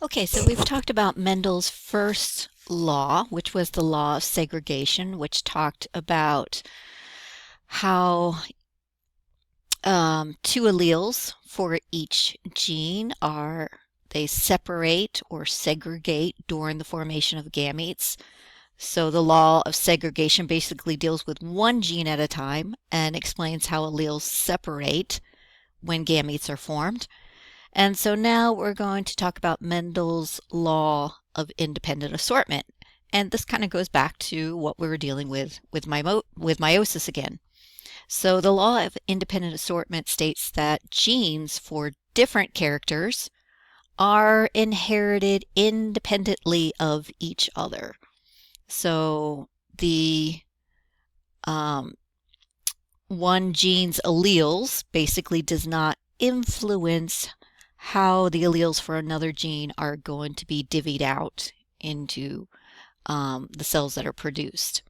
Okay, so we've talked about Mendel's first law, which was the law of segregation, which talked about how two alleles for each gene they separate or segregate during the formation of gametes. So the law of segregation basically deals with one gene at a time and explains how alleles separate when gametes are formed. And so now we're going to talk about Mendel's law of independent assortment. And this kind of goes back to what we were dealing with meiosis again. So the law of independent assortment states that genes for different characters are inherited independently of each other. So the um, one gene's alleles basically does not influence how the alleles for another gene are going to be divvied out into the cells that are produced.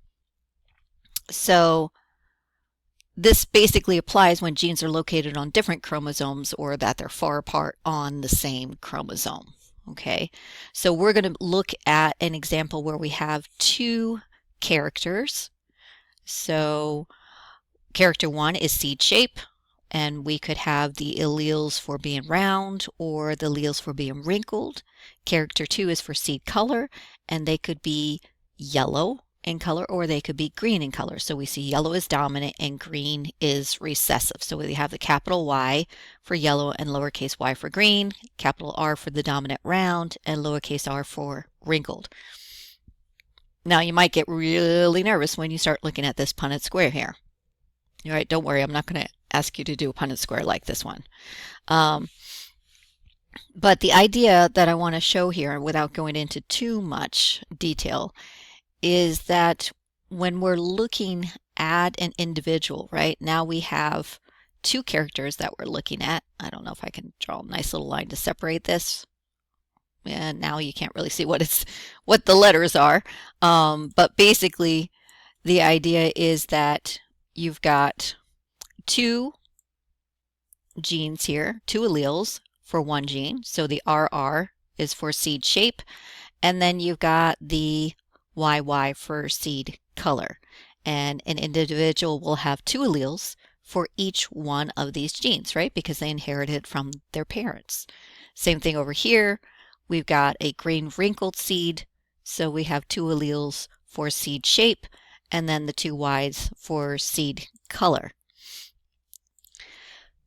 So this basically applies when genes are located on different chromosomes or that they're far apart on the same chromosome. Okay, so we're going to look at an example where we have two characters. So character one is seed shape, and we could have the alleles for being round or the alleles for being wrinkled. Character two is for seed color, and they could be yellow in color or they could be green in color. So we see yellow is dominant and green is recessive. So we have the capital Y for yellow and lowercase y for green, capital R for the dominant round, and lowercase r for wrinkled. Now you might get really nervous when you start looking at this Punnett square here. All right, don't worry, I'm not going to ask you to do a Punnett square like this one. But the idea that I want to show here, without going into too much detail, is that when we're looking at an individual, right, now we have two characters that we're looking at. I don't know if I can draw a nice little line to separate this. And now you can't really see what the letters are. But basically, the idea is that you've got two genes here, two alleles for one gene. So the RR is for seed shape, and then you've got the YY for seed color. And an individual will have two alleles for each one of these genes, right? Because they inherited from their parents. Same thing over here. We've got a green wrinkled seed, so we have two alleles for seed shape, and then the two Ys for seed color.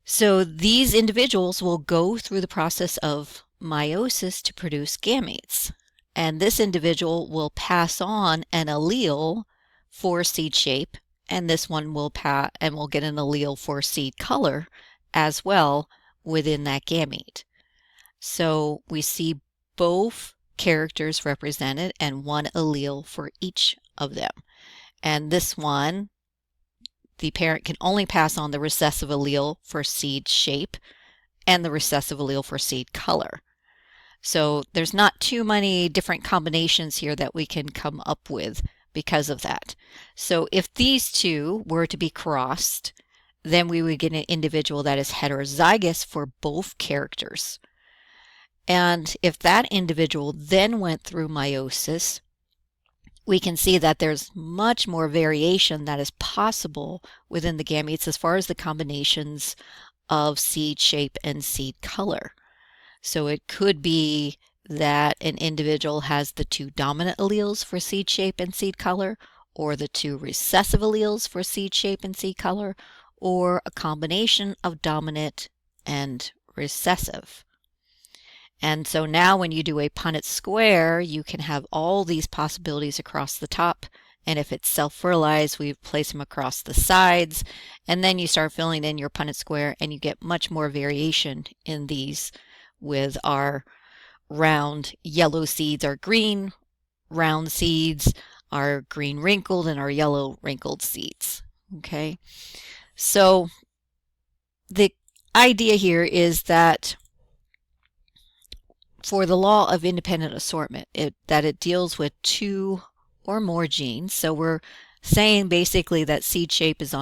So these individuals will go through the process of meiosis to produce gametes. And this individual will pass on an allele for seed shape, and this one will get an allele for seed color as well within that gamete. So we see both characters represented and one allele for each of them. And this one, the parent can only pass on the recessive allele for seed shape and the recessive allele for seed color. So there's not too many different combinations here that we can come up with because of that. So if these two were to be crossed, then we would get an individual that is heterozygous for both characters. And if that individual then went through meiosis, we can see that there's much more variation that is possible within the gametes as far as the combinations of seed shape and seed color. So it could be that an individual has the two dominant alleles for seed shape and seed color, or the two recessive alleles for seed shape and seed color, or a combination of dominant and recessive. And so now when you do a Punnett square, you can have all these possibilities across the top. And if it's self-fertilized, we place them across the sides. And then you start filling in your Punnett square and you get much more variation in these with our round yellow seeds, our green round seeds, our green wrinkled, and our yellow wrinkled seeds. Okay, so the idea here is that for the law of independent assortment, that it deals with two or more genes. So we're saying basically that seed shape is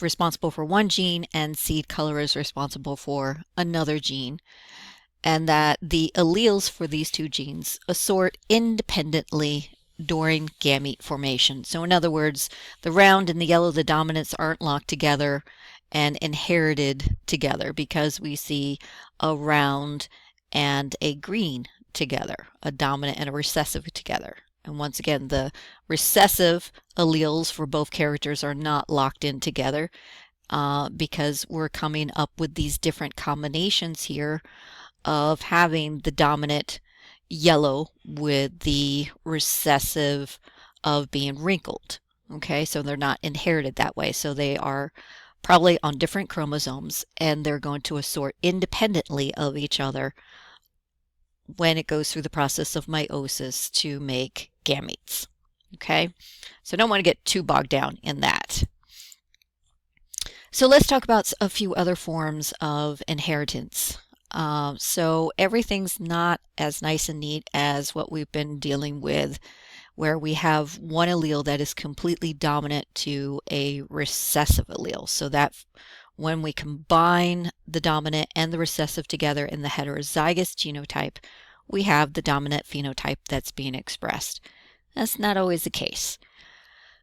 responsible for one gene and seed color is responsible for another gene. and that the alleles for these two genes assort independently during gamete formation. So in other words, the round and the yellow, the dominants, aren't locked together and inherited together, because we see a round and a green together, a dominant and a recessive together. And once again, the recessive alleles for both characters are not locked in together because we're coming up with these different combinations here of having the dominant yellow with the recessive of being wrinkled. Okay, so they're not inherited that way. So they are probably on different chromosomes, and they're going to assort independently of each other when it goes through the process of meiosis to make gametes. Okay, so don't want to get too bogged down in that. So let's talk about a few other forms of inheritance. So everything's not as nice and neat as what we've been dealing with, where we have one allele that is completely dominant to a recessive allele. So that when we combine the dominant and the recessive together in the heterozygous genotype, we have the dominant phenotype that's being expressed. That's not always the case.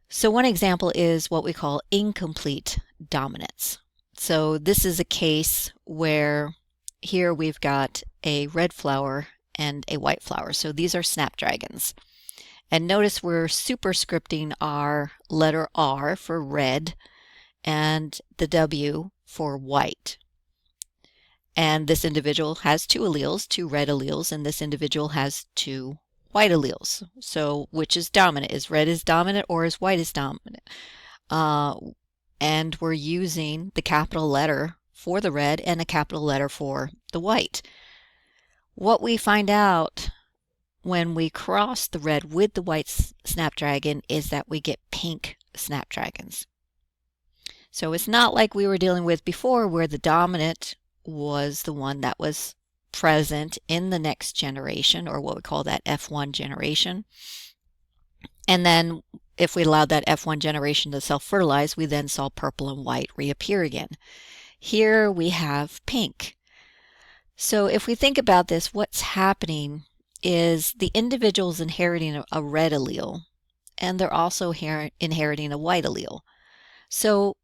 So one example is what we call incomplete dominance. So this is a case where here we've got a red flower and a white flower. So these are snapdragons. And notice we're superscripting our letter R for red and the W for white. And this individual has two alleles, two red alleles, and this individual has two white alleles. So which is dominant? Is red is dominant or is white is dominant? And we're using the capital letter for the red and a capital letter for the white. What we find out when we cross the red with the white snapdragon is that we get pink snapdragons. So it's not like we were dealing with before, where the dominant was the one that was present in the next generation, or what we call that F1 generation. And then if we allowed that F1 generation to self-fertilize, we then saw purple and white reappear again. Here we have pink. So if we think about this, what's happening is the individual's inheriting a red allele, and they're also inheriting a white allele. So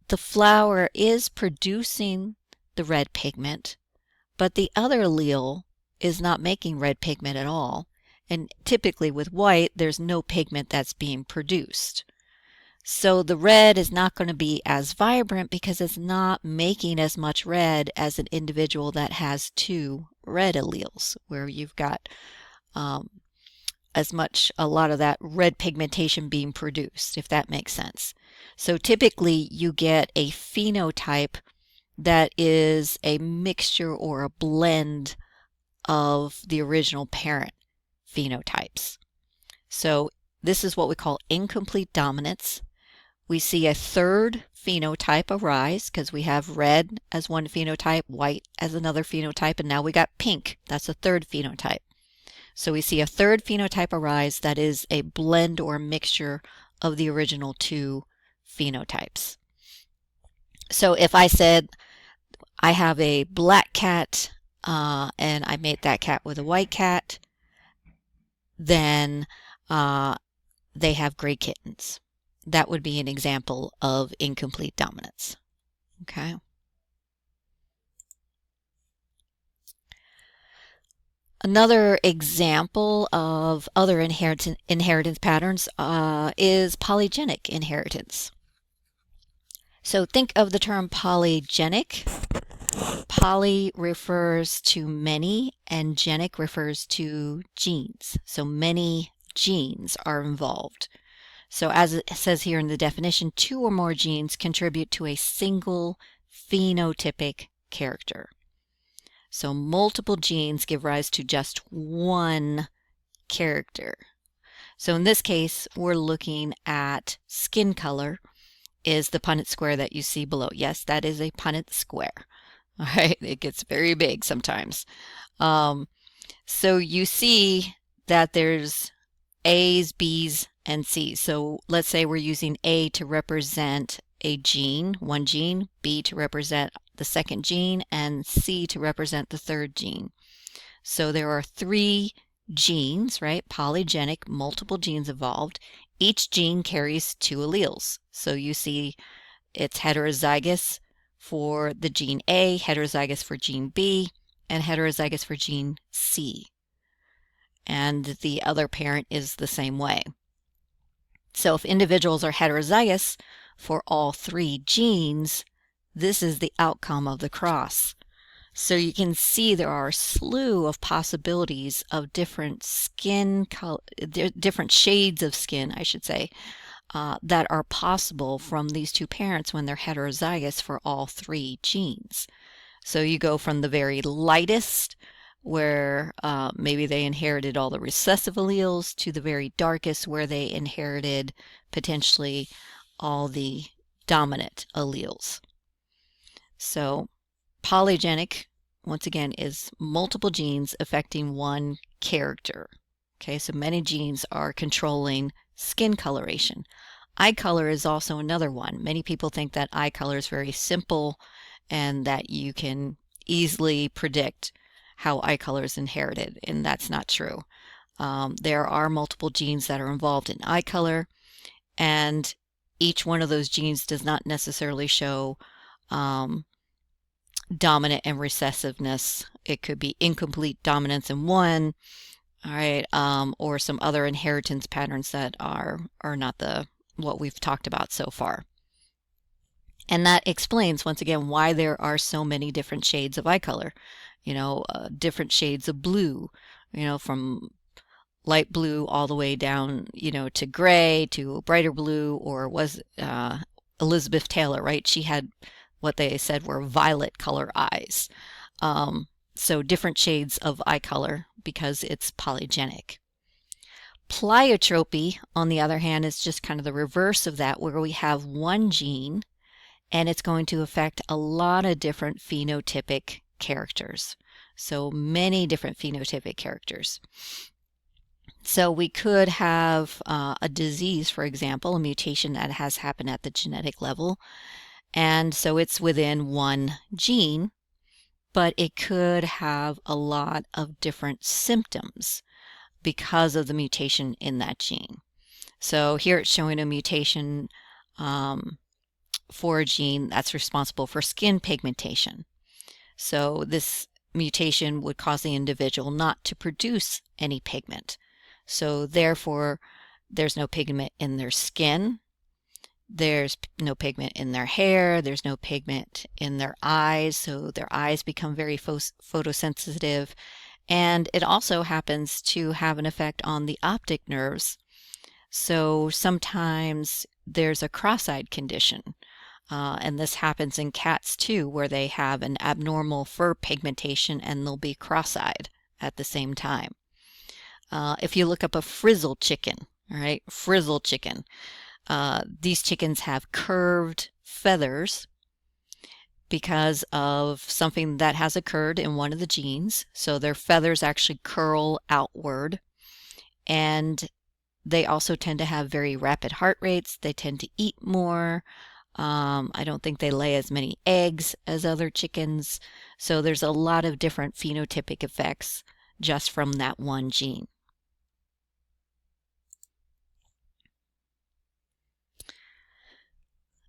the flower is producing the red pigment, but the other allele is not making red pigment at all. And typically with white, there's no pigment that's being produced. So the red is not going to be as vibrant because it's not making as much red as an individual that has two red alleles, where you've got a lot of that red pigmentation being produced, if that makes sense. So typically you get a phenotype that is a mixture or a blend of the original parent phenotypes. So this is what we call incomplete dominance. We see a third phenotype arise because we have red as one phenotype, white as another phenotype, and now we got pink. That's a third phenotype. So we see a third phenotype arise that is a blend or mixture of the original two phenotypes. So if I said I have a black cat and I mate that cat with a white cat, then they have gray kittens. That would be an example of incomplete dominance. Okay. Another example of other inheritance patterns is polygenic inheritance. So think of the term polygenic. Poly refers to many and genic refers to genes. So many genes are involved. So as it says here in the definition, two or more genes contribute to a single phenotypic character. So multiple genes give rise to just one character. So in this case, we're looking at skin color is the Punnett square that you see below. Yes, that is a Punnett square. All right, it gets very big sometimes. So you see that there's A's, B's, and C's. So let's say we're using A to represent a gene, one gene, B to represent the second gene, and C to represent the third gene. So there are 3 genes, right? Polygenic, multiple genes involved. Each gene carries 2 alleles. So you see it's heterozygous for the gene A, heterozygous for gene B, and heterozygous for gene C. And the other parent is the same way. So if individuals are heterozygous for all 3 genes, this is the outcome of the cross. So you can see there are a slew of possibilities of different skin color, different shades of skin, I should say, that are possible from these 2 parents when they're heterozygous for all 3 genes. So you go from the very lightest, where maybe they inherited all the recessive alleles, to the very darkest, where they inherited potentially all the dominant alleles. So polygenic, once again, is multiple genes affecting one character. Okay, so many genes are controlling skin coloration. Eye color is also another one. Many people think that eye color is very simple and that you can easily predict how eye color is inherited, and that's not true. There are multiple genes that are involved in eye color, and each one of those genes does not necessarily show dominant and recessiveness. It could be incomplete dominance in one, all right, or some other inheritance patterns that are not what we've talked about so far. And that explains, once again, why there are so many different shades of eye color. Different shades of blue, from light blue all the way down, to gray, to brighter blue, or was Elizabeth Taylor, right? She had what they said were violet color eyes. So different shades of eye color because it's polygenic. Pleiotropy, on the other hand, is just kind of the reverse of that, where we have one gene and it's going to affect a lot of different phenotypic characters. So many different phenotypic characters. So we could have a disease, for example, a mutation that has happened at the genetic level. And so it's within one gene, but it could have a lot of different symptoms because of the mutation in that gene. So here it's showing a mutation for a gene that's responsible for skin pigmentation. So this mutation would cause the individual not to produce any pigment. So therefore, there's no pigment in their skin, there's no pigment in their hair, there's no pigment in their eyes, so their eyes become very photosensitive. And it also happens to have an effect on the optic nerves. So sometimes there's a cross-eyed condition. And this happens in cats too, where they have an abnormal fur pigmentation and they'll be cross-eyed at the same time. If you look up a frizzle chicken, all right, frizzle chicken, these chickens have curved feathers because of something that has occurred in one of the genes. So their feathers actually curl outward, and they also tend to have very rapid heart rates. They tend to eat more. I don't think they lay as many eggs as other chickens. So there's a lot of different phenotypic effects just from that one gene.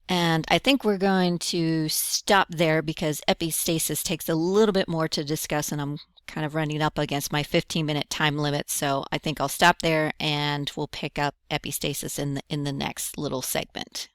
And I think we're going to stop there because epistasis takes a little bit more to discuss, and I'm kind of running up against my 15-minute time limit. So I think I'll stop there and we'll pick up epistasis in the next little segment.